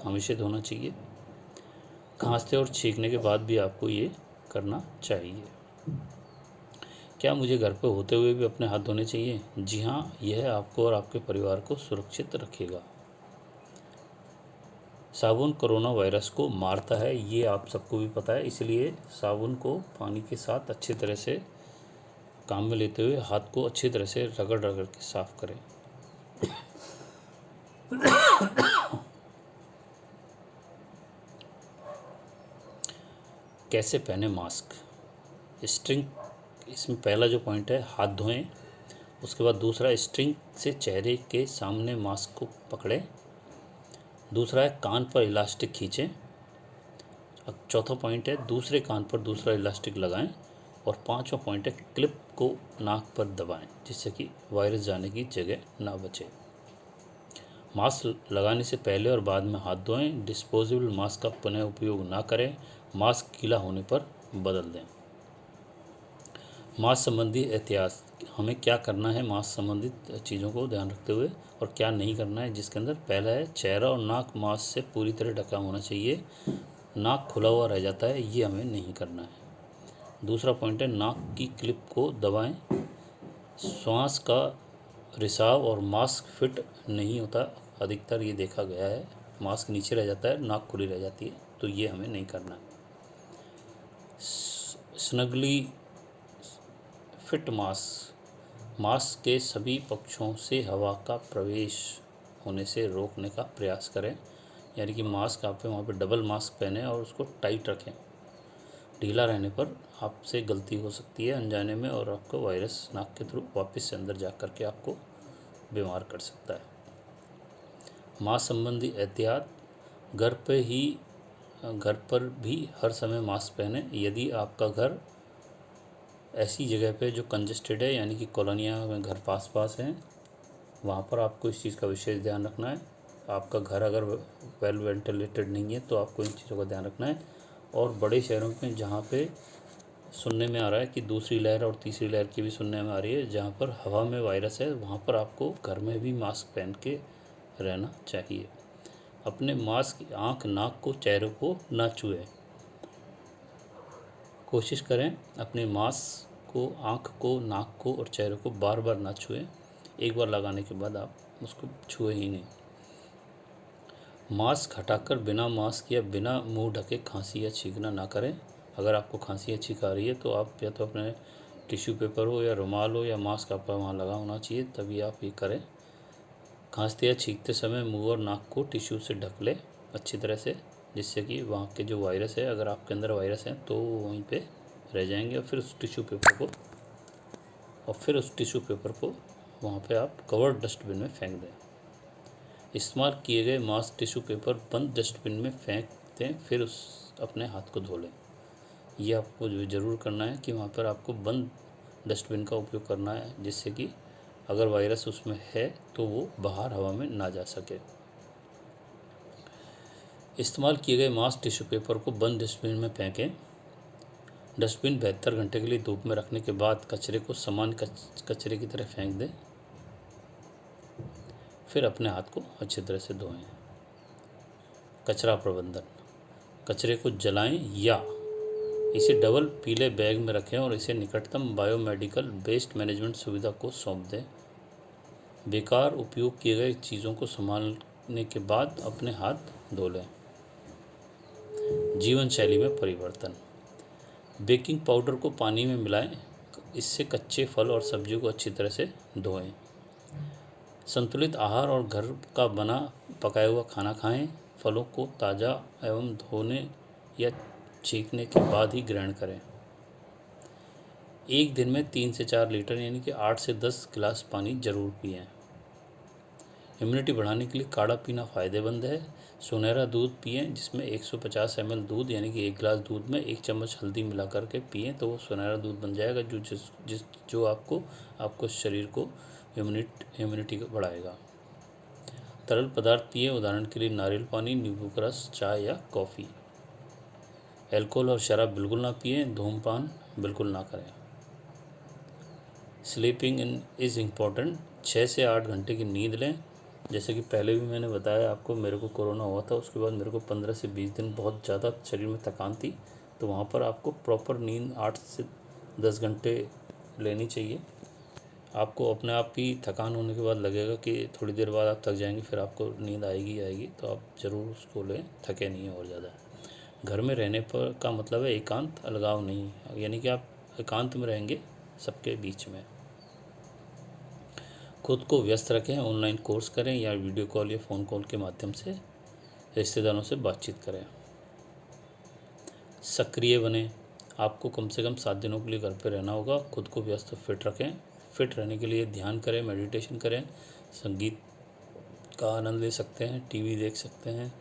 हमेशा धोना चाहिए। खांसते और छींकने के बाद भी आपको ये करना चाहिए। क्या मुझे घर पर होते हुए भी अपने हाथ धोने चाहिए? जी हाँ, यह आपको और आपके परिवार को सुरक्षित रखेगा। साबुन कोरोना वायरस को मारता है, ये आप सबको भी पता है। इसलिए साबुन को पानी के साथ अच्छी तरह से काम में लेते हुए हाथ को अच्छी तरह से रगड़ रगड़ के साफ़ करें। कैसे पहने मास्क? स्ट्रिंग, इसमें पहला जो पॉइंट है हाथ धोएं। उसके बाद दूसरा स्ट्रिंग से चेहरे के सामने मास्क को पकड़ें। दूसरा है कान पर इलास्टिक खींचें। अब चौथा पॉइंट है दूसरे कान पर दूसरा इलास्टिक लगाएं। और पांचवा पॉइंट है क्लिप को नाक पर दबाएं जिससे कि वायरस जाने की जगह ना बचे। मास्क लगाने से पहले और बाद में हाथ धोएं। डिस्पोजेबल मास्क का पुनः उपयोग ना करें। मास्क गीला होने पर बदल दें। मास्क संबंधी एहतियात, हमें क्या करना है मास्क संबंधित चीज़ों को ध्यान रखते हुए और क्या नहीं करना है, जिसके अंदर पहला है चेहरा और नाक मास्क से पूरी तरह ढका होना चाहिए। नाक खुला हुआ रह जाता है, ये हमें नहीं करना है। दूसरा पॉइंट है नाक की क्लिप को दबाएं। श्वास का रिसाव और मास्क फिट नहीं होता, अधिकतर ये देखा गया है, मास्क नीचे रह जाता है, नाक खुली रह जाती है, तो ये हमें नहीं करना है। स्नगली फिट मास्क, मास्क के सभी पक्षों से हवा का प्रवेश होने से रोकने का प्रयास करें, यानी कि मास्क आप वहाँ पे डबल मास्क पहने और उसको टाइट रखें। ढीला रहने पर आपसे गलती हो सकती है अनजाने में और आपको वायरस नाक के थ्रू वापस से अंदर जा कर के आपको बीमार कर सकता है। मास्क संबंधी एहतियात, घर पर भी हर समय मास्क पहने। यदि आपका घर ऐसी जगह पे जो कंजेस्टेड है, यानी कि कॉलोनियाँ में घर पास पास हैं, वहाँ पर आपको इस चीज़ का विशेष ध्यान रखना है। आपका घर अगर वेल वेंटिलेटेड नहीं है तो आपको इन चीज़ों का ध्यान रखना है। और बड़े शहरों में जहाँ पे सुनने में आ रहा है कि दूसरी लहर और तीसरी लहर की भी सुनने में आ रही है, जहाँ पर हवा में वायरस है, वहाँ पर आपको घर में भी मास्क पहन के रहना चाहिए। अपने मास्क आँख, नाक को, चेहरे को ना छुएं। कोशिश करें अपने मास्क को, आँख को, नाक को और चेहरे को बार बार ना छुएं। एक बार लगाने के बाद आप उसको छुए ही नहीं। मास्क हटाकर बिना मास्क या बिना मुंह ढके खांसी या छींकना ना करें। अगर आपको खांसी या छींक आ रही है तो आप या तो अपने टिश्यू पेपर हो या रुमाल हो या मास्क आपका वहाँ लगा होना चाहिए, तभी आप ये करें। खांसते या छींकते समय मुंह और नाक को टिश्यू से ढक लें अच्छी तरह से, जिससे कि वहाँ के जो वायरस है, अगर आपके अंदर वायरस है तो वहीं पे रह जाएंगे और फिर उस टिश्यू पेपर को वहाँ पे आप कवर्ड डस्टबिन में फेंक दें। इस्तेमाल किए गए मास्क, टिश्यू पेपर बंद डस्टबिन में फेंक दें, फिर अपने हाथ को धो लें। ये आपको ज़रूर करना है कि वहाँ पर आपको बंद डस्टबिन का उपयोग करना है, जिससे कि अगर वायरस उसमें है तो वो बाहर हवा में ना जा सके। इस्तेमाल किए गए मास्क, टिश्यू पेपर को बंद डस्टबिन में फेंकें। डस्टबिन 72 घंटे के लिए धूप में रखने के बाद कचरे को सामान्य कचरे की तरह फेंक दें, फिर अपने हाथ को अच्छी तरह से धोएं। कचरा प्रबंधन, कचरे को जलाएं या इसे डबल पीले बैग में रखें और इसे निकटतम बायोमेडिकल वेस्ट मैनेजमेंट सुविधा को सौंप दें। बेकार उपयोग किए गए चीज़ों को संभालने के बाद अपने हाथ धो लें। जीवन शैली में परिवर्तन, बेकिंग पाउडर को पानी में मिलाएं, इससे कच्चे फल और सब्जियों को अच्छी तरह से धोएं। संतुलित आहार और घर का बना पकाया हुआ खाना खाएं। फलों को ताज़ा एवं धोने या छींकने के बाद ही ग्रहण करें। एक दिन में 3 से 4 लीटर यानी कि 8 से 10 गिलास पानी जरूर पिएं। इम्यूनिटी बढ़ाने के लिए काढ़ा पीना फ़ायदेमंद है। सुनहरा दूध पिएं, जिसमें 150 ml दूध यानी कि 1 गिलास दूध में 1 चम्मच हल्दी मिला करके पिएं, तो वो सुनहरा दूध बन जाएगा, जो आपको शरीर को इम्यूनिटी बढ़ाएगा। तरल पदार्थ पिएं, उदाहरण के लिए नारियल पानी, नींबू का रस, चाय या कॉफ़ी। अल्कोहल और शराब बिल्कुल ना पिएं, धूम्रपान बिल्कुल ना करें। स्लीपिंग इज़ इम्पॉर्टेंट, 6 से 8 घंटे की नींद लें। जैसे कि पहले भी मैंने बताया आपको, मेरे को कोरोना हुआ था, उसके बाद मेरे को 15 से 20 दिन बहुत ज़्यादा शरीर में थकान थी, तो वहाँ पर आपको प्रॉपर नींद 8 से 10 घंटे लेनी चाहिए। आपको अपने आप ही थकान होने के बाद लगेगा कि थोड़ी देर बाद आप थक जाएंगे, फिर आपको नींद आएगी, तो आप ज़रूर उसको लें, थके नहीं और ज़्यादा। घर में रहने पर का मतलब है एकांत, अलगाव नहीं, यानी कि आप एकांत में रहेंगे सबके बीच में। खुद को व्यस्त रखें, ऑनलाइन कोर्स करें या वीडियो कॉल या फ़ोन कॉल के माध्यम से रिश्तेदारों से बातचीत करें। सक्रिय बने, आपको कम से कम 7 दिनों के लिए घर पर रहना होगा। खुद को व्यस्त और फिट रखें। फिट रहने के लिए ध्यान करें, मेडिटेशन करें, संगीत का आनंद ले सकते हैं, टीवी देख सकते हैं,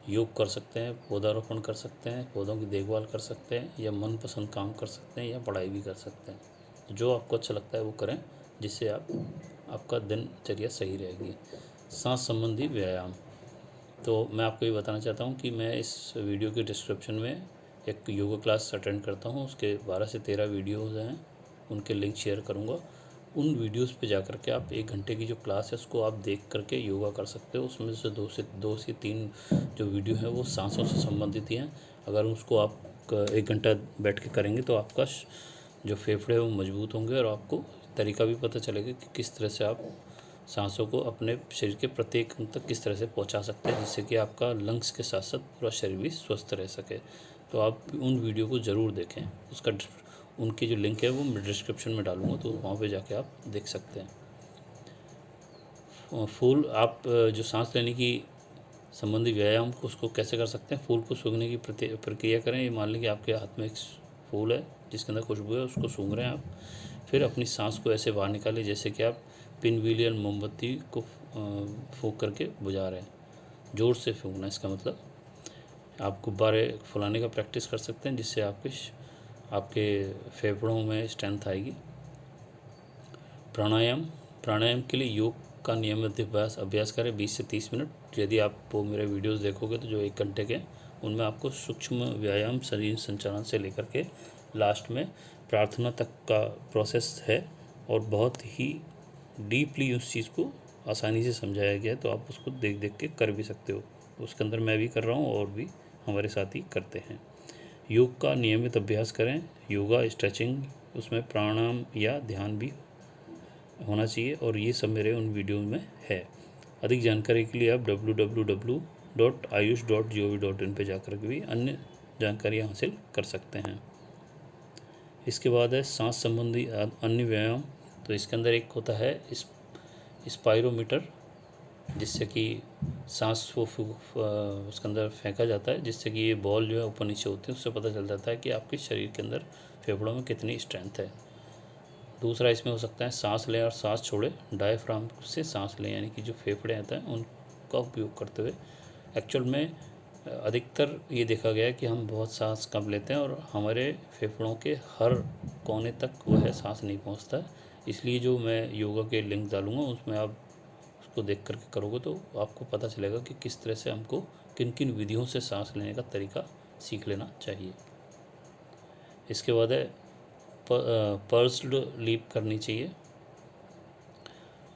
योग कर सकते हैं, पौधारोपण कर सकते हैं, पौधों की देखभाल कर सकते हैं, या मनपसंद काम कर सकते हैं, या पढ़ाई भी कर सकते हैं। जो आपको अच्छा लगता है वो करें, जिससे आपका दिनचर्या सही रहेगी। सांस संबंधी व्यायाम, तो मैं आपको ये बताना चाहता हूँ कि मैं इस वीडियो के डिस्क्रिप्शन में एक योगा क्लास अटेंड करता हूँ, उसके 12 से 13 वीडियोज़ हैं, उनके लिंक शेयर करूँगा। उन वीडियोज़ पे जाकर के आप 1 घंटे की जो क्लास है उसको आप देख करके योगा कर सकते हो। उसमें से 2 से 3 जो वीडियो हैं वो सांसों से संबंधित ही हैं। अगर उसको आप 1 घंटा बैठ के करेंगे तो आपका जो फेफड़े हैं वो मजबूत होंगे, और आपको तरीका भी पता चलेगा कि किस तरह से आप सांसों को अपने शरीर के प्रत्येक अंग तक किस तरह से पहुंचा सकते हैं, जिससे कि आपका लंग्स के साथ साथ पूरा शरीर भी स्वस्थ रह सके। तो आप उन वीडियो को ज़रूर देखें। उनकी जो लिंक है वो मैं डिस्क्रिप्शन में डालूँगा, तो वहाँ पे जाके आप देख सकते हैं। फूल, आप जो सांस लेने की संबंधी व्यायाम को उसको कैसे कर सकते हैं। फूल को सूंघने की प्रक्रिया करें। ये मान लें कि आपके हाथ में एक फूल है जिसके अंदर खुशबू है, उसको सूंघ रहे हैं आप। फिर अपनी सांस को ऐसे बाहर निकालें जैसे कि आप पिनव्हील या मोमबत्ती को फूंक करके बुझा रहे हैं। ज़ोर से फूंकना, इसका मतलब आप गुब्बारे फुलाने का प्रैक्टिस कर सकते हैं, जिससे आपके फेफड़ों में स्ट्रेंथ आएगी। प्राणायाम के लिए योग का नियमित अभ्यास करें 20 से 30 मिनट। यदि आप वो मेरे वीडियोस देखोगे तो जो 1 घंटे के, उनमें आपको सूक्ष्म व्यायाम, शरीर संचालन से लेकर के लास्ट में प्रार्थना तक का प्रोसेस है, और बहुत ही डीपली उस चीज़ को आसानी से समझाया गया है, तो आप उसको देख देख के कर भी सकते हो। उसके अंदर मैं भी कर रहा हूँ और भी हमारे साथी करते हैं। योग का नियमित अभ्यास करें। योगा, स्ट्रेचिंग, उसमें प्राणायाम या ध्यान भी होना चाहिए, और ये सब मेरे उन वीडियो में है। अधिक जानकारी के लिए आप www.ayush.gov.in पे जाकर के भी अन्य जानकारी हासिल कर सकते हैं। इसके बाद है सांस संबंधी अन्य व्यायाम। तो इसके अंदर एक होता है स्पायरोमीटर, जिससे कि सांस को उसके अंदर फेंका जाता है, जिससे कि ये बॉल जो है ऊपर नीचे होती है, उससे पता चल जाता है कि आपके शरीर के अंदर फेफड़ों में कितनी स्ट्रेंथ है। दूसरा इसमें हो सकता है सांस लें और सांस छोड़े, डायफ्राम से सांस लें, यानी कि जो फेफड़े आते हैं उनका उपयोग करते हुए। एक्चुअल में अधिकतर ये देखा गया है कि हम बहुत सांस कम लेते हैं, और हमारे फेफड़ों के हर कोने तक वह सांस नहीं पहुंचता। इसलिए जो मैं योगा के लिंक डालूँगा उसमें आप उसको देख करके करोगे तो आपको पता चलेगा कि किस तरह से हमको किन किन विधियों से सांस लेने का तरीका सीख लेना चाहिए। इसके बाद है पर्स्ड लीप करनी चाहिए।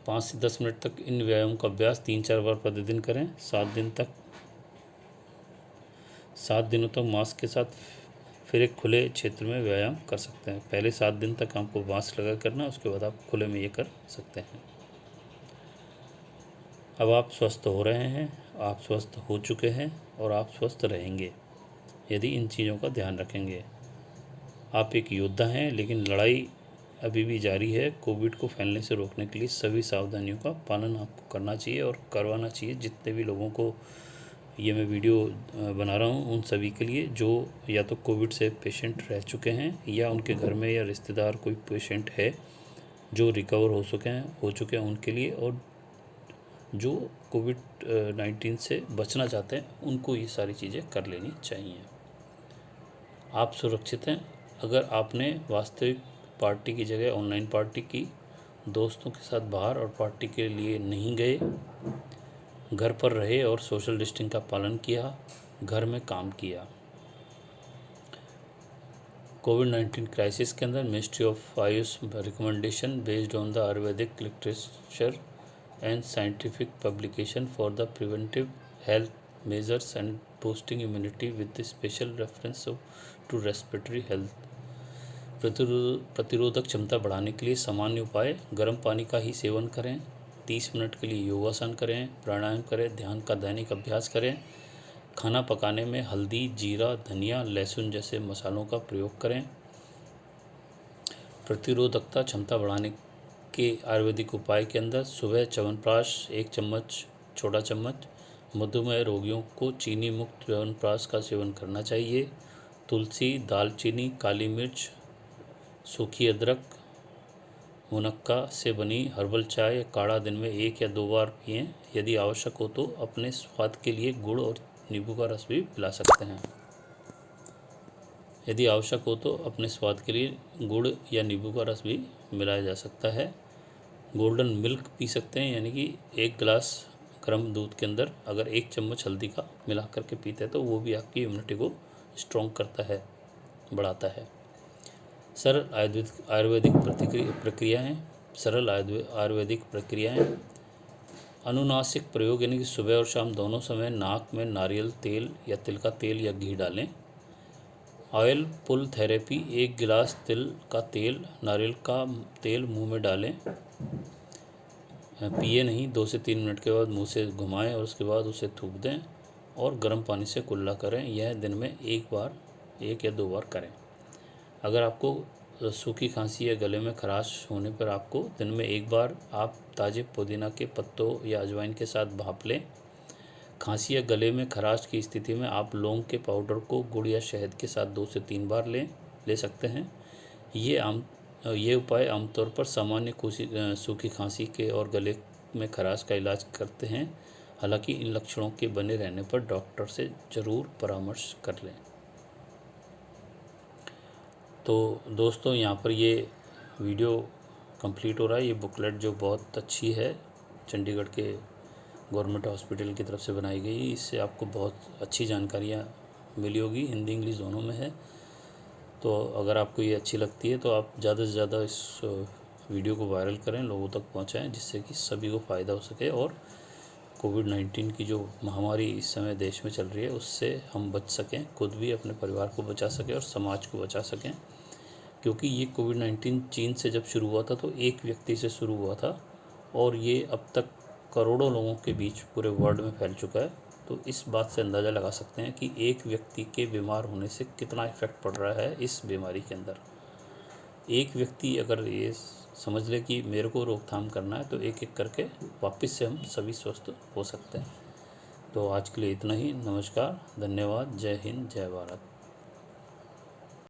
5 से 10 मिनट तक इन व्यायाम का अभ्यास 3-4 बार प्रतिदिन करें। 7 दिनों तक मास्क के साथ फिर एक खुले क्षेत्र में व्यायाम कर सकते हैं। पहले 7 दिन तक आपको मास्क लगा करना, उसके बाद आप खुले में ये कर सकते हैं। अब आप स्वस्थ हो रहे हैं, आप स्वस्थ हो चुके हैं, और आप स्वस्थ रहेंगे यदि इन चीज़ों का ध्यान रखेंगे। आप एक योद्धा हैं, लेकिन लड़ाई अभी भी जारी है। कोविड को फैलने से रोकने के लिए सभी सावधानियों का पालन आपको करना चाहिए और करवाना चाहिए। जितने भी लोगों को ये मैं वीडियो बना रहा हूँ उन सभी के लिए, जो या तो कोविड से पेशेंट रह चुके हैं, या उनके घर में या रिश्तेदार कोई पेशेंट है जो रिकवर हो चुके हैं उनके लिए, और जो कोविड-19 से बचना चाहते हैं उनको ये सारी चीज़ें कर लेनी चाहिए। आप सुरक्षित हैं। अगर आपने वास्तविक पार्टी की जगह ऑनलाइन पार्टी की, दोस्तों के साथ बाहर और पार्टी के लिए नहीं गए, घर पर रहे और सोशल डिस्टेंसिंग का पालन किया, घर में काम किया। कोविड-19 क्राइसिस के अंदर ministry of Ayush recommendation based on the Ayurvedic literature and scientific publication for the preventive health measures and boosting immunity with the special reference to respiratory health। प्रतिरोधक क्षमता बढ़ाने के लिए सामान्य उपाय: गर्म पानी का ही सेवन करें, 30 मिनट के लिए योगासन करें, प्राणायाम करें, ध्यान का दैनिक अभ्यास करें, खाना पकाने में हल्दी, जीरा, धनिया, लहसुन जैसे मसालों का प्रयोग करें। प्रतिरोधकता क्षमता बढ़ाने के आयुर्वेदिक उपाय के अंदर सुबह च्यवनप्राश 1 चम्मच, छोटा चम्मच। मधुमेह रोगियों को चीनी मुक्त च्यवनप्राश का सेवन करना चाहिए। तुलसी, दालचीनी, काली मिर्च, सूखी अदरक, मुनक्का से बनी हर्बल चाय या काढ़ा दिन में 1 या 2 बार पिएं। यदि आवश्यक हो तो अपने स्वाद के लिए गुड़ और नींबू का रस भी पिला सकते हैं। यदि आवश्यक हो तो अपने स्वाद के लिए गुड़ या नींबू का रस भी मिलाया जा सकता है। गोल्डन मिल्क पी सकते हैं, यानी कि 1 गिलास गर्म दूध के अंदर अगर 1 चम्मच हल्दी का मिला करके पीते हैं तो वो भी आपकी इम्यूनिटी को स्ट्रॉन्ग करता है, बढ़ाता है। सरल आयुर्वेदिक प्रक्रियाएं। अनुनासिक प्रयोग, यानी कि सुबह और शाम दोनों समय नाक में नारियल तेल या तिल का तेल या घी डालें। ऑयल पुल थेरेपी, 1 गिलास तिल का तेल, नारियल का तेल मुंह में डालें, पिए नहीं। 2 से 3 मिनट के बाद मुंह से घुमाएं और उसके बाद उसे थूक दें और गर्म पानी से कुल्ला करें। यह दिन में 1 या 2 बार करें। अगर आपको सूखी खांसी या गले में खराश होने पर आपको दिन में 1 बार आप ताज़े पुदीना के पत्तों या अजवाइन के साथ भाप लें। खांसी या गले में खराश की स्थिति में आप लौंग के पाउडर को गुड़ या शहद के साथ 2 से 3 बार ले सकते हैं। ये उपाय आमतौर पर सामान्य सूखी खांसी के और गले में खराश का इलाज करते हैं। हालांकि इन लक्षणों के बने रहने पर डॉक्टर से ज़रूर परामर्श कर लें। तो दोस्तों, यहाँ पर ये वीडियो कंप्लीट हो रहा है। ये बुकलेट जो बहुत अच्छी है, चंडीगढ़ के गवर्नमेंट हॉस्पिटल की तरफ से बनाई गई। इससे आपको बहुत अच्छी जानकारियाँ मिली होगी, हिंदी इंग्लिश दोनों में है। तो अगर आपको ये अच्छी लगती है तो आप ज़्यादा से ज़्यादा इस वीडियो को वायरल करें, लोगों तक पहुंचाएं, जिससे कि सभी को फ़ायदा हो सके और कोविड-19 की जो महामारी इस समय देश में चल रही है उससे हम बच सकें, खुद भी अपने परिवार को बचा सकें और समाज को बचा सकें। क्योंकि ये कोविड-19 चीन से जब शुरू हुआ था तो एक व्यक्ति से शुरू हुआ था और ये अब तक करोड़ों लोगों के बीच पूरे वर्ल्ड में फैल चुका है। तो इस बात से अंदाज़ा लगा सकते हैं कि एक व्यक्ति के बीमार होने से कितना इफ़ेक्ट पड़ रहा है इस बीमारी के अंदर। एक व्यक्ति अगर ये समझ ले कि मेरे को रोकथाम करना है तो एक एक करके वापस से हम सभी स्वस्थ हो सकते हैं। तो आज के लिए इतना ही। नमस्कार, धन्यवाद, जय हिंद, जय भारत।